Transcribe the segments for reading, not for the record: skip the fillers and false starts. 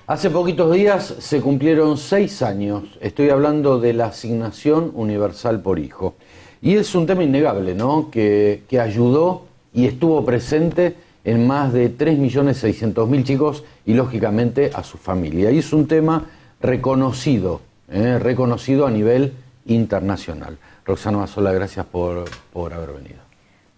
Hace poquitos días se cumplieron 6 años, estoy hablando de la asignación universal por hijo. Y es un tema innegable, ¿no? Que ayudó y estuvo presente en más de 3.600.000 chicos y lógicamente a su familia. Y es un tema reconocido, reconocido a nivel internacional. Roxana Mazzola, gracias por haber venido.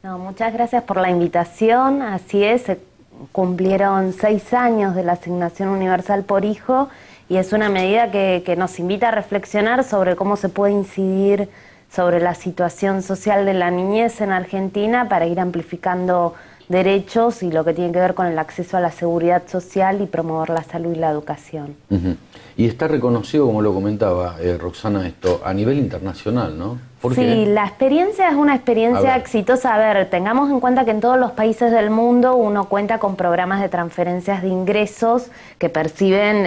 No, muchas gracias por la invitación. Así es, se cumplieron 6 años de la asignación universal por hijo y es una medida que nos invita a reflexionar sobre cómo se puede incidir sobre la situación social de la niñez en Argentina para ir amplificando derechos y lo que tiene que ver con el acceso a la seguridad social y promover la salud y la educación. Y está reconocido, como lo comentaba Roxana, esto a nivel internacional, ¿no? Sí, la experiencia es una experiencia exitosa. A ver, tengamos en cuenta que en todos los países del mundo uno cuenta con programas de transferencias de ingresos que perciben,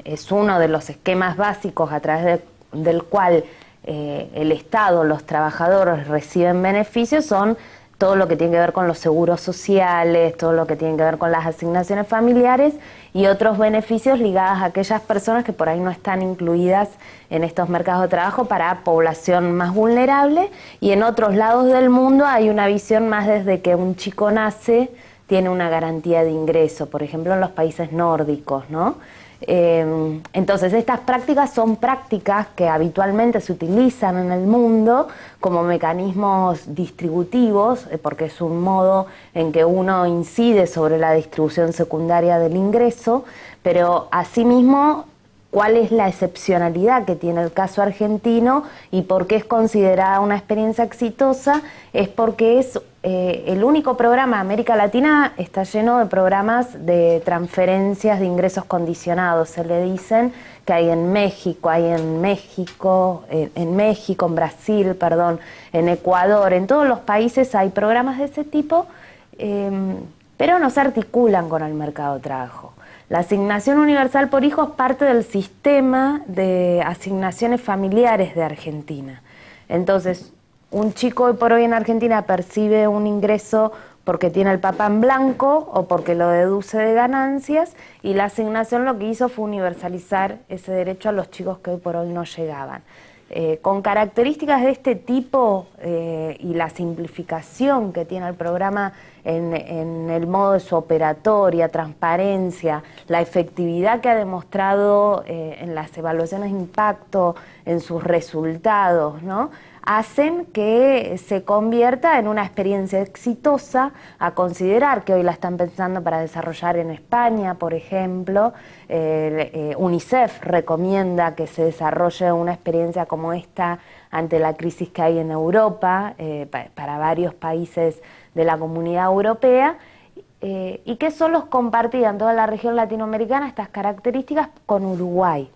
es uno de los esquemas básicos a través del cual el Estado, los trabajadores reciben beneficios, son todo lo que tiene que ver con los seguros sociales, todo lo que tiene que ver con las asignaciones familiares y otros beneficios ligados a aquellas personas que por ahí no están incluidas en estos mercados de trabajo para población más vulnerable. Y en otros lados del mundo hay una visión más desde que un chico nace tiene una garantía de ingreso, por ejemplo en los países nórdicos, ¿no? Entonces estas prácticas son prácticas que habitualmente se utilizan en el mundo como mecanismos distributivos, porque es un modo en que uno incide sobre la distribución secundaria del ingreso, pero asimismo, ¿cuál es la excepcionalidad que tiene el caso argentino y por qué es considerada una experiencia exitosa? Es porque es el único programa. América Latina está lleno de programas de transferencias de ingresos condicionados, se le dicen, que hay en México, en Brasil, perdón, en Ecuador, en todos los países hay programas de ese tipo, pero no se articulan con el mercado de trabajo. La asignación universal por hijo es parte del sistema de asignaciones familiares de Argentina. Entonces, un chico hoy por hoy en Argentina percibe un ingreso porque tiene el papá en blanco o porque lo deduce de ganancias, y la asignación lo que hizo fue universalizar ese derecho a los chicos que hoy por hoy no llegaban. Con características de este tipo y la simplificación que tiene el programa en el modo de su operatoria, transparencia, la efectividad que ha demostrado en las evaluaciones de impacto, en sus resultados, ¿no?, hacen que se convierta en una experiencia exitosa a considerar, que hoy la están pensando para desarrollar en España, por ejemplo. UNICEF recomienda que se desarrolle una experiencia como esta ante la crisis que hay en Europa, para varios países de la Comunidad Europea, y que solo compartían toda la región latinoamericana estas características con Uruguay.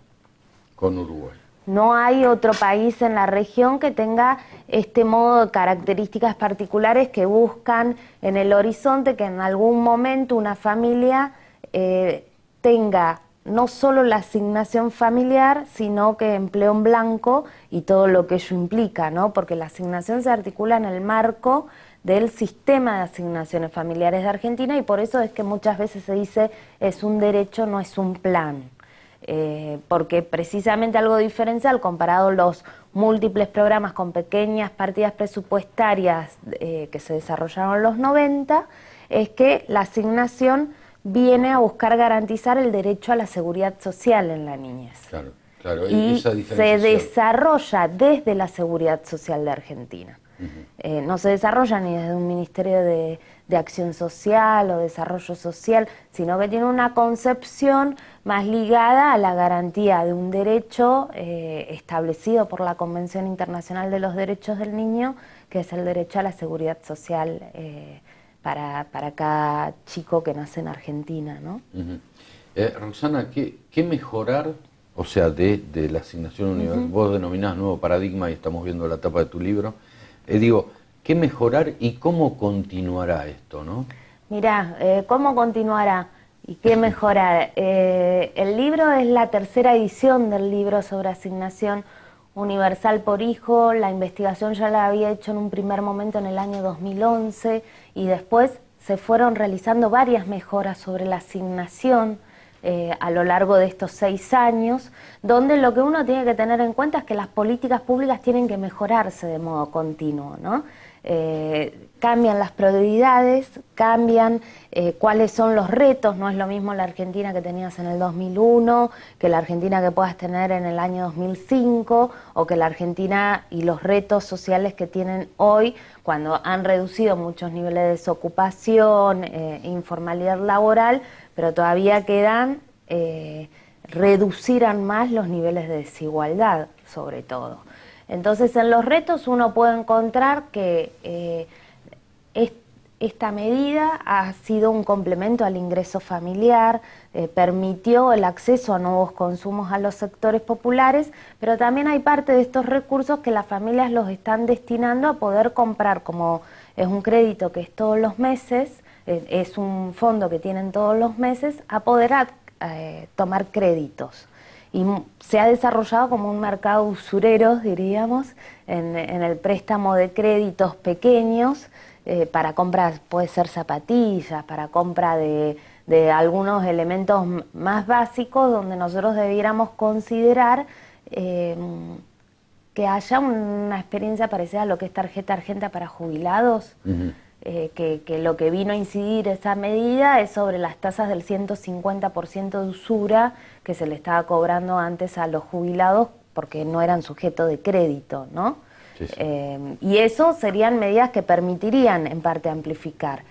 Con Uruguay. No hay otro país en la región que tenga este modo de características particulares que buscan en el horizonte que en algún momento una familia tenga no solo la asignación familiar, sino que empleo en blanco y todo lo que ello implica, ¿no? Porque la asignación se articula en el marco del sistema de asignaciones familiares de Argentina, y por eso es que muchas veces se dice es un derecho, no es un plan. Porque precisamente algo diferencial comparado a los múltiples programas con pequeñas partidas presupuestarias que se desarrollaron en los 90, es que la asignación viene a buscar garantizar el derecho a la seguridad social en la niñez. Claro, claro. Y esa se desarrolla desde la seguridad social de Argentina. No se desarrolla ni desde un Ministerio de Acción Social o Desarrollo Social, sino que tiene una concepción más ligada a la garantía de un derecho establecido por la Convención Internacional de los Derechos del Niño, que es el derecho a la seguridad social para cada chico que nace en Argentina, ¿no? Roxana, ¿qué mejorar, o sea, de la asignación universal? Vos denominás nuevo paradigma y estamos viendo la tapa de tu libro. ¿Qué mejorar y cómo continuará esto, no? Mirá, ¿cómo continuará y qué mejorar? El libro es la tercera edición del libro sobre asignación universal por hijo. La investigación ya la había hecho en un primer momento en el año 2011 y después se fueron realizando varias mejoras sobre la asignación a lo largo de estos 6 años, donde lo que uno tiene que tener en cuenta es que las políticas públicas tienen que mejorarse de modo continuo, ¿no? Cambian las prioridades, cambian cuáles son los retos. No es lo mismo la Argentina que tenías en el 2001 que la Argentina que puedas tener en el año 2005, o que la Argentina y los retos sociales que tienen hoy, cuando han reducido muchos niveles de desocupación, informalidad laboral, pero todavía quedan reducir aún más los niveles de desigualdad, sobre todo. Entonces, en los retos uno puede encontrar que esta medida ha sido un complemento al ingreso familiar, permitió el acceso a nuevos consumos a los sectores populares, pero también hay parte de estos recursos que las familias los están destinando a poder comprar, como es un crédito que es todos los meses, es un fondo que tienen todos los meses, a poder tomar créditos. Y se ha desarrollado como un mercado de usureros, diríamos, en el préstamo de créditos pequeños para compras, puede ser zapatillas, para compra de algunos elementos más básicos, donde nosotros debiéramos considerar que haya una experiencia parecida a lo que es tarjeta argenta para jubilados. Que lo que vino a incidir esa medida es sobre las tasas del 150% de usura que se le estaba cobrando antes a los jubilados porque no eran sujetos de crédito, ¿no? Sí, sí. Y eso serían medidas que permitirían en parte amplificar.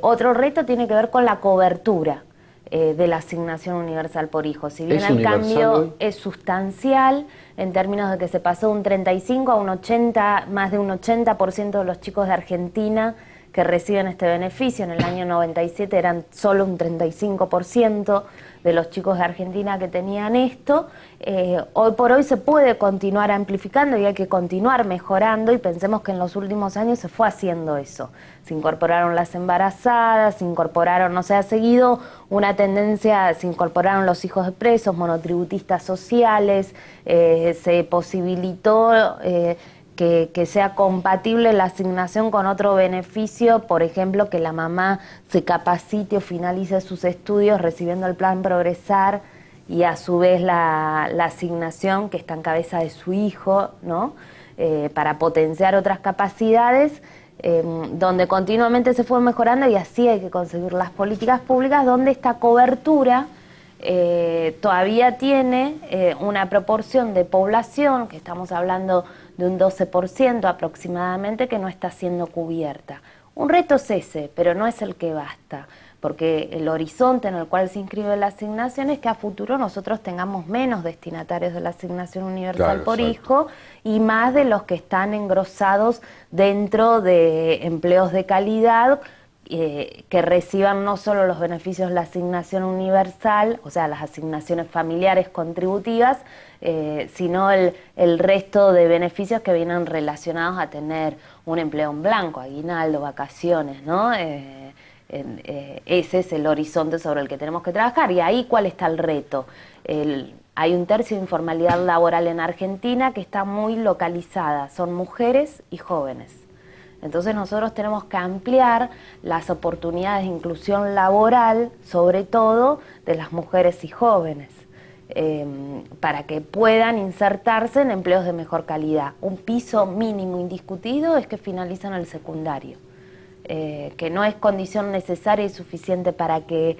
Otro reto tiene que ver con la cobertura de la asignación universal por hijo. Si bien el cambio hoy es sustancial en términos de que se pasó de un 35 a un 80, más de un 80% de los chicos de Argentina que reciben este beneficio. En el año 97 eran solo un 35% de los chicos de Argentina que tenían esto. Hoy por hoy se puede continuar amplificando y hay que continuar mejorando, y pensemos que en los últimos años se fue haciendo eso. Se incorporaron las embarazadas, se incorporaron, no se ha seguido una tendencia, se incorporaron los hijos de presos, monotributistas sociales, se posibilitó que sea compatible la asignación con otro beneficio, por ejemplo, que la mamá se capacite o finalice sus estudios recibiendo el plan Progresar y a su vez la asignación que está en cabeza de su hijo, ¿no? Para potenciar otras capacidades, donde continuamente se fue mejorando, y así hay que conseguir las políticas públicas donde esta cobertura todavía tiene una proporción de población, que estamos hablando de un 12% aproximadamente, que no está siendo cubierta. Un reto es ese, pero no es el que basta, porque el horizonte en el cual se inscribe la asignación es que a futuro nosotros tengamos menos destinatarios de la asignación universal por hijo y más de los que están engrosados dentro de empleos de calidad, que reciban no solo los beneficios de la asignación universal, o sea, las asignaciones familiares contributivas, sino el resto de beneficios que vienen relacionados a tener un empleo en blanco, aguinaldo, vacaciones, ¿no? Ese es el horizonte sobre el que tenemos que trabajar. Y ahí, ¿cuál está el reto? Hay un tercio de informalidad laboral en Argentina que está muy localizada, son mujeres y jóvenes. Entonces nosotros tenemos que ampliar las oportunidades de inclusión laboral, sobre todo de las mujeres y jóvenes, para que puedan insertarse en empleos de mejor calidad. Un piso mínimo indiscutido es que finalizan el secundario, que no es condición necesaria y suficiente para que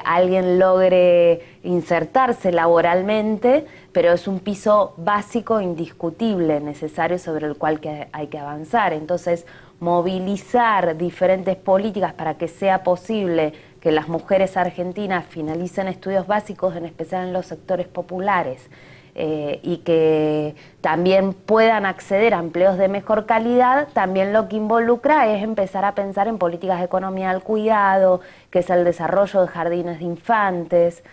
alguien logre insertarse laboralmente, pero es un piso básico indiscutible, necesario, sobre el cual hay que avanzar. Entonces, movilizar diferentes políticas para que sea posible que las mujeres argentinas finalicen estudios básicos, en especial en los sectores populares, y que también puedan acceder a empleos de mejor calidad, también lo que involucra es empezar a pensar en políticas de economía del cuidado, que es el desarrollo de jardines de infantes,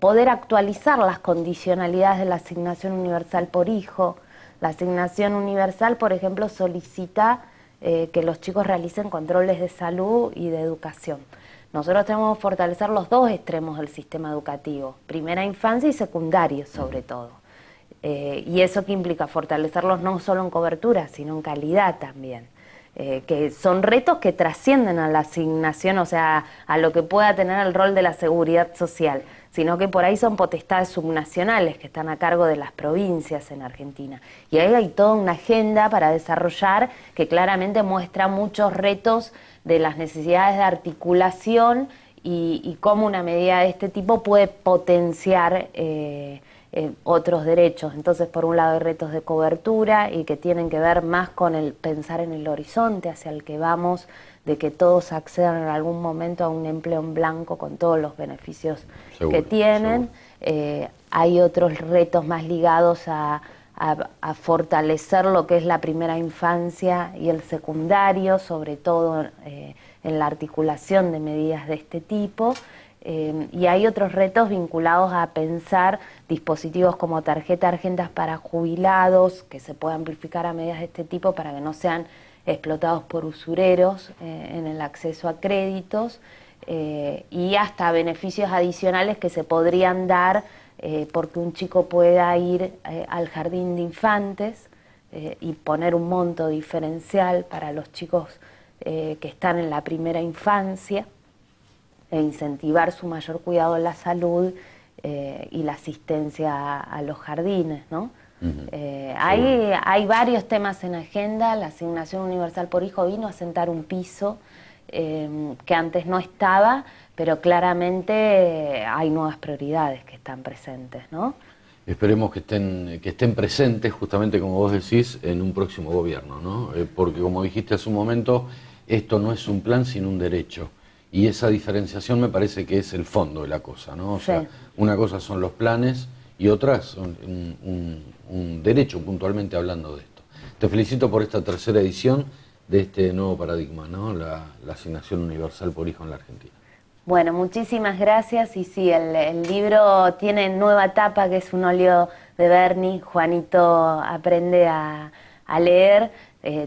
poder actualizar las condicionalidades de la asignación universal por hijo. La asignación universal, por ejemplo, solicita que los chicos realicen controles de salud y de educación. Nosotros tenemos que fortalecer los dos extremos del sistema educativo, primera infancia y secundaria sobre todo. Y eso que implica fortalecerlos no solo en cobertura, sino en calidad también. que son retos que trascienden a la asignación, o sea, a lo que pueda tener el rol de la seguridad social, sino que por ahí son potestades subnacionales que están a cargo de las provincias en Argentina. Y ahí hay toda una agenda para desarrollar que claramente muestra muchos retos de las necesidades de articulación y cómo una medida de este tipo puede potenciar otros derechos. Entonces, por un lado hay retos de cobertura y que tienen que ver más con el pensar en el horizonte hacia el que vamos, de que todos accedan en algún momento a un empleo en blanco con todos los beneficios que tienen. Hay otros retos más ligados a fortalecer lo que es la primera infancia y el secundario, sobre todo en la articulación de medidas de este tipo. Y hay otros retos vinculados a pensar dispositivos como tarjetas para jubilados, que se pueda amplificar a medidas de este tipo para que no sean explotados por usureros en el acceso a créditos, y hasta beneficios adicionales que se podrían dar porque un chico pueda ir al jardín de infantes y poner un monto diferencial para los chicos que están en la primera infancia, e incentivar su mayor cuidado en la salud y la asistencia a los jardines, ¿no? Hay varios temas en agenda. La asignación universal por hijo vino a sentar un piso que antes no estaba, pero claramente hay nuevas prioridades que están presentes, ¿no? Esperemos que estén presentes, justamente como vos decís, en un próximo gobierno, ¿no? Porque como dijiste hace un momento, esto no es un plan sino un derecho. Y esa diferenciación me parece que es el fondo de la cosa, ¿no? O sea, una cosa son los planes y otras son un derecho, puntualmente hablando de esto. Te felicito por esta tercera edición de este nuevo paradigma, ¿no? La asignación universal por hijo en la Argentina. Bueno, muchísimas gracias. Y sí, el libro tiene nueva tapa, que es un óleo de Berni. Juanito aprende a leer,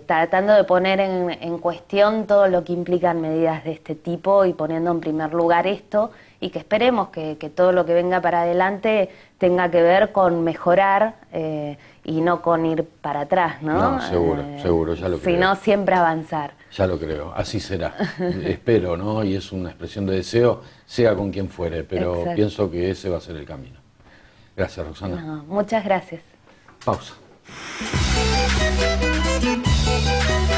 tratando de poner en cuestión todo lo que implican medidas de este tipo y poniendo en primer lugar esto, y que esperemos que todo lo que venga para adelante tenga que ver con mejorar y no con ir para atrás, ¿no? No, seguro, ya lo creo. Sino siempre avanzar. Ya lo creo, así será. Espero, ¿no? Y es una expresión de deseo, sea con quien fuere, pero pienso que ese va a ser el camino. Gracias, Roxana. No, muchas gracias. Pausa.